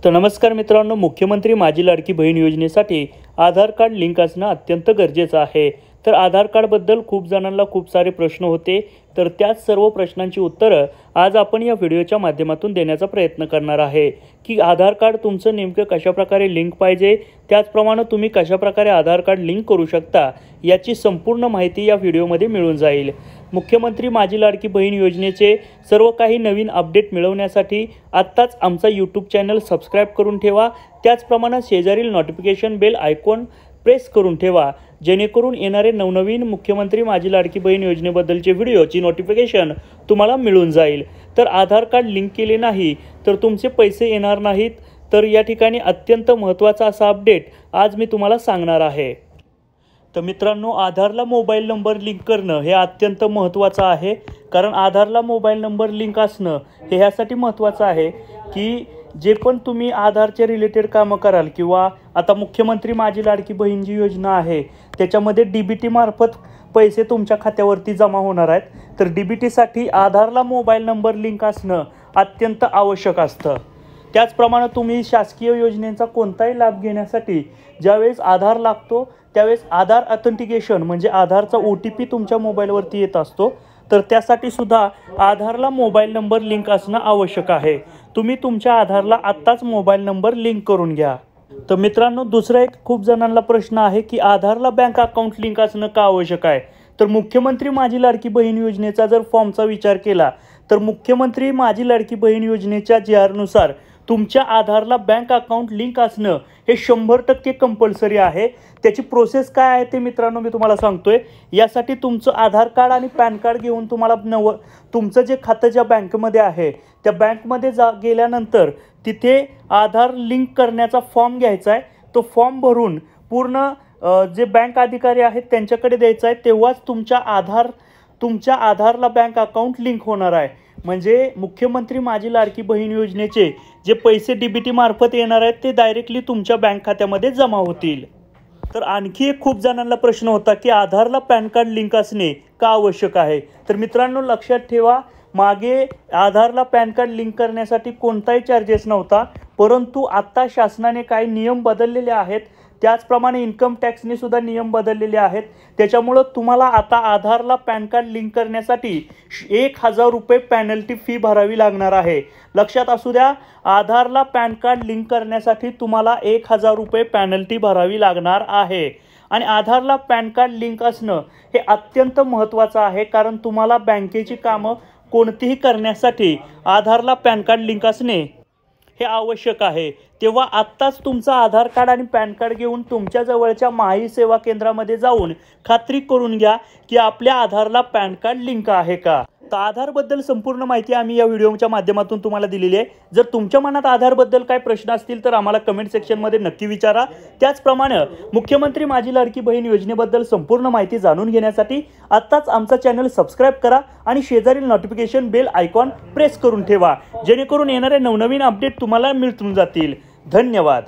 तर नमस्कार मित्रांनो, मुख्यमंत्री माझी लाडकी बहीण योजनेसाठी आधार कार्ड लिंक असणं अत्यंत गरजेचं आहे। तर आधार कार्ड बद्दल खूप जणांना खूप सारे प्रश्न होते, तर त्याच सर्व प्रश्नांची उत्तरं आज आपण या व्हिडिओच्या माध्यमातून देण्याचा प्रयत्न करणार आहे की आधार कार्ड तुमचं नेमकं कशा प्रकारे लिंक पाहिजे, त्याचप्रमाणे तुम्ही कशा प्रकारे आधार कार्ड लिंक करू शकता याची संपूर्ण माहिती या व्हिडिओमध्ये मिळून जाईल। मुख्यमंत्री माझी लाडकी बहीण योजनेचे सर्व काही नवीन अपडेट मिळवण्यासाठी आत्ताच आमचा यूट्यूब चॅनल सबस्क्राइब करून ठेवा। त्याचप्रमाणे शेजारील नोटिफिकेशन बेल आयकॉन प्रेस करून ठेवा, जेणेकरून येणारे नवनवीन मुख्यमंत्री माझी लाडकी बहीण योजनेबद्दलचे व्हिडिओची नोटिफिकेशन तुम्हाला मिळून जाईल। तर आधार कार्ड लिंक केले नाही तर तुमचे पैसे येणार नाहीत। तर या ठिकाणी अत्यंत महत्त्वाचा असा अपडेट आज मी तुम्हाला सांगणार आहे। तर मित्रांनो, आधारला मोबाईल नंबर लिंक करणं हे अत्यंत महत्त्वाचं आहे, कारण आधारला मोबाईल नंबर लिंक असणं हे ह्यासाठी महत्त्वाचं आहे की जे पण तुम्ही आधारचे रिलेटेड कामं कराल किंवा आता मुख्यमंत्री माझी लाडकी बहीण जी योजना आहे त्याच्यामध्ये DBT मार्फत पैसे तुमच्या खात्यावरती जमा होणार आहेत। तर DBTसाठी आधारला मोबाईल नंबर लिंक असणं अत्यंत आवश्यक असतं। त्याचप्रमाणे तुम्ही शासकीय योजनेचा कोणताही लाभ घेण्यासाठी ज्यावेळेस आधार लागतो त्यावेळेस आधार ऑथेंटिकेशन म्हणजे आधारचा OTP तुमच्या मोबाईलवरती येत असतो, तर त्यासाठी सुद्धा आधारला मोबाईल नंबर लिंक असणं आवश्यक आहे। तुम्ही तुमच्या आधारला आत्ताच मोबाईल नंबर लिंक करून घ्या। तर मित्रांनो, दुसरा एक खूप जणांना प्रश्न आहे की आधारला बँक अकाउंट लिंक असणं का आवश्यक आहे। तर मुख्यमंत्री माझी लाडकी बहीण योजनेचा जर फॉर्मचा विचार केला तर मुख्यमंत्री माझी लाडकी बहीण योजनेच्या GR नुसार तुमच्या आधारला बँक अकाउंट लिंक असणं हे 100% कंपल्सरी आहे। त्याची प्रोसेस काय आहे ते मित्रांनो मी तुम्हाला सांगतोय। यासाठी तुमचं आधार कार्ड आणि पॅन कार्ड घेऊन तुम्हाला तुमचं जे खातं ज्या बँकेमध्ये आहे त्या बँकमध्ये गेल्यानंतर तिथे आधार लिंक करण्याचा फॉर्म घ्यायचा आहे। तो फॉर्म भरून पूर्ण जे बँक अधिकारी आहेत त्यांच्याकडे द्यायचा आहे, तेव्हाच तुमच्या आधारला बँक अकाउंट लिंक होणार आहे। म्हणजे मुख्यमंत्री माझी लाडकी बहीण योजनेचे जे पैसे DBT मार्फत येणार आहेत ते डायरेक्टली तुमच्या बँक खात्यामध्ये जमा होतील। तर आणखी एक खूप जणांना प्रश्न होता की आधारला पॅन कार्ड लिंक असणे का आवश्यक आहे। तर मित्रांनो, लक्षात ठेवा, मागे आधारला पॅन कार्ड लिंक करण्यासाठी कोणताही चार्जेस नव्हता, परंतु आता शासनाने काही नियम बदललेले आहेत। त्याचप्रमाणे इन्कम टॅक्सने सुद्धा नियम बदललेले आहेत। त्याच्यामुळे तुम्हाला आता आधारला पॅन कार्ड लिंक करण्यासाठी 1000 रुपये पेनल्टी फी भरावी लागणार आहे। लक्षात असू द्या, आधारला पॅन कार्ड लिंक करण्यासाठी तुम्हाला 1000 रुपये पेनल्टी भरावी लागणार आहे। आणि आधारला पॅन कार्ड लिंक असणं हे अत्यंत महत्त्वाचं आहे, कारण तुम्हाला बँकेची कामं कोणतीही करण्यासाठी आधारला पॅन कार्ड लिंक असणे हे आवश्यक आहे। तेव्हा आत्ताच तुमचं आधार कार्ड आणि पॅन कार्ड घेऊन तुमच्या जवळच्या माही सेवा केंद्रामध्ये जाऊन खात्री करून घ्या की आपल्या आधारला पॅन कार्ड लिंक आहे का। तर आधारबद्दल संपूर्ण माहिती आम्ही या व्हिडिओच्या माध्यमातून तुम्हाला दिलेली आहे। जर तुमच्या मनात आधारबद्दल काय प्रश्न असतील तर आम्हाला कमेंट सेक्शनमध्ये नक्की विचारा। त्याचप्रमाणे मुख्यमंत्री माझी लाडकी बहीण योजनेबद्दल संपूर्ण माहिती जाणून घेण्यासाठी आत्ताच आमचा चॅनल सबस्क्राइब करा आणि शेजारील नोटिफिकेशन बेल आयकॉन प्रेस करून ठेवा, जेणेकरून येणारे नवनवीन अपडेट तुम्हाला मिळून जातील। धन्यवाद।